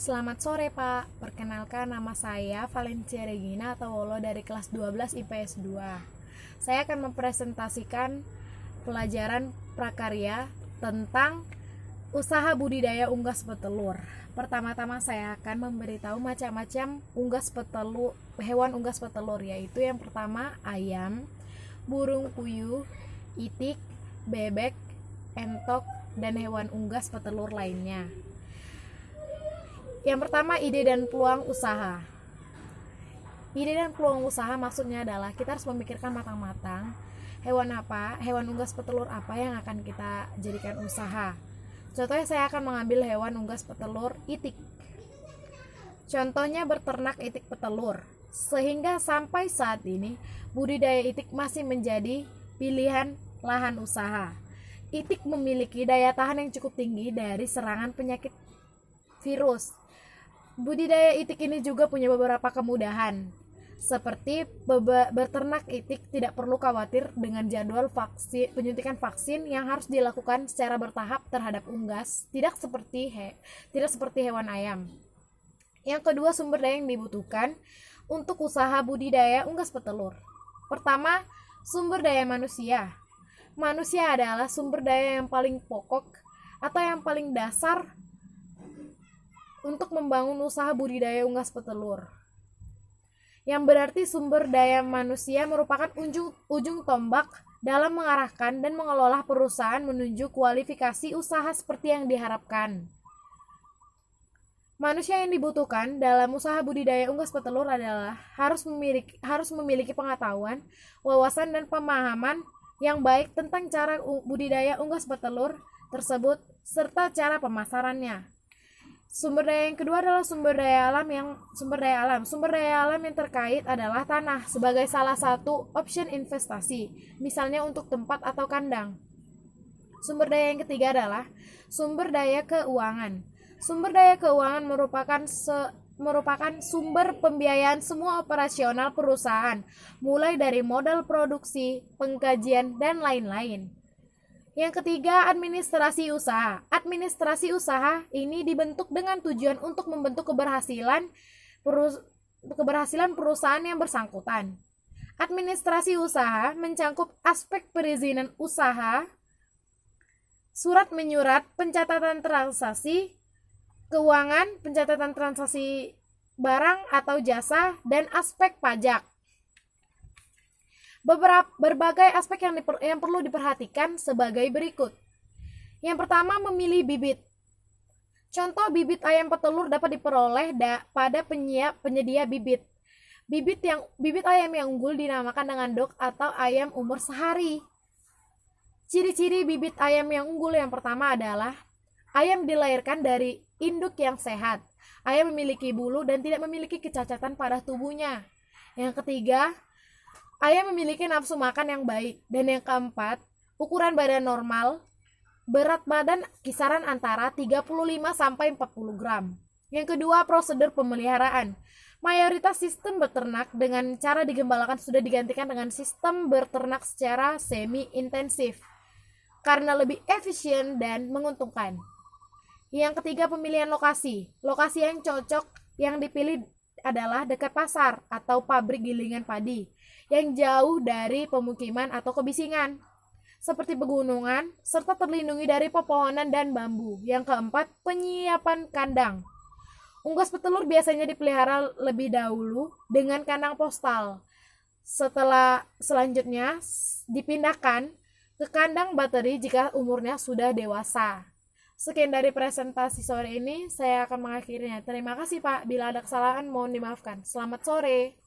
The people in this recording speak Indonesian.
Selamat sore Pak, perkenalkan nama saya Valencia Regina atau Wolo dari kelas 12 IPS 2. Saya akan mempresentasikan pelajaran prakarya tentang usaha budidaya unggas petelur. Pertama-tama saya akan memberitahu macam-macam hewan unggas petelur, yaitu yang pertama ayam, burung puyuh, itik, bebek, entok, dan hewan unggas petelur lainnya. Yang pertama, ide dan peluang usaha. Ide dan peluang usaha maksudnya adalah kita harus memikirkan matang-matang hewan unggas petelur apa yang akan kita jadikan usaha. Contohnya saya akan mengambil hewan unggas petelur itik. Contohnya berternak itik petelur. Sehingga sampai saat ini budidaya itik masih menjadi pilihan lahan usaha. Itik memiliki daya tahan yang cukup tinggi dari serangan penyakit virus. Budidaya itik ini juga punya beberapa kemudahan, seperti berternak itik tidak perlu khawatir dengan jadwal penyuntikan vaksin yang harus dilakukan secara bertahap terhadap unggas, tidak seperti hewan ayam. Yang kedua, sumber daya yang dibutuhkan untuk usaha budidaya unggas petelur. Pertama, sumber daya manusia. Manusia adalah sumber daya yang paling pokok atau yang paling dasar untuk membangun usaha budidaya unggas petelur. Yang berarti sumber daya manusia merupakan ujung tombak dalam mengarahkan dan mengelola perusahaan menuju kualifikasi usaha seperti yang diharapkan. Manusia yang dibutuhkan dalam usaha budidaya unggas petelur adalah harus memiliki pengetahuan, wawasan, dan pemahaman yang baik tentang cara budidaya unggas petelur tersebut serta cara pemasarannya. Sumber daya yang kedua adalah sumber daya alam. Sumber daya alam yang terkait adalah tanah sebagai salah satu option investasi, misalnya untuk tempat atau kandang. Sumber daya yang ketiga adalah sumber daya keuangan. Sumber daya keuangan merupakan sumber pembiayaan semua operasional perusahaan, mulai dari modal produksi, pengkajian, dan lain-lain. Yang ketiga, administrasi usaha. Administrasi usaha ini dibentuk dengan tujuan untuk membentuk keberhasilan perusahaan yang bersangkutan. Administrasi usaha mencangkup aspek perizinan usaha, surat menyurat, pencatatan transaksi, keuangan, pencatatan transaksi barang atau jasa, dan aspek pajak. Berbagai aspek yang perlu diperhatikan sebagai berikut. Yang pertama, memilih bibit. Contoh bibit ayam petelur dapat diperoleh pada penyedia bibit. Bibit ayam yang unggul dinamakan dengan dok atau ayam umur sehari. Ciri-ciri bibit ayam yang unggul yang pertama adalah ayam dilahirkan dari induk yang sehat. Ayam memiliki bulu dan tidak memiliki kecacatan pada tubuhnya. Yang ketiga, ayam memiliki nafsu makan yang baik. Dan yang keempat, ukuran badan normal, berat badan kisaran antara 35 sampai 40 gram. Yang kedua, prosedur pemeliharaan. Mayoritas sistem beternak dengan cara digembalakan sudah digantikan dengan sistem beternak secara semi-intensif karena lebih efisien dan menguntungkan. Yang ketiga, pemilihan lokasi. Lokasi yang cocok yang dipilih adalah dekat pasar atau pabrik gilingan padi yang jauh dari pemukiman atau kebisingan seperti pegunungan serta terlindungi dari pepohonan dan bambu. Yang keempat, penyiapan kandang. Unggas petelur biasanya dipelihara lebih dahulu dengan kandang postal. Selanjutnya dipindahkan ke kandang bateri jika umurnya sudah dewasa. Sekian dari presentasi sore ini, saya akan mengakhirinya. Terima kasih Pak, bila ada kesalahan mohon dimaafkan. Selamat sore.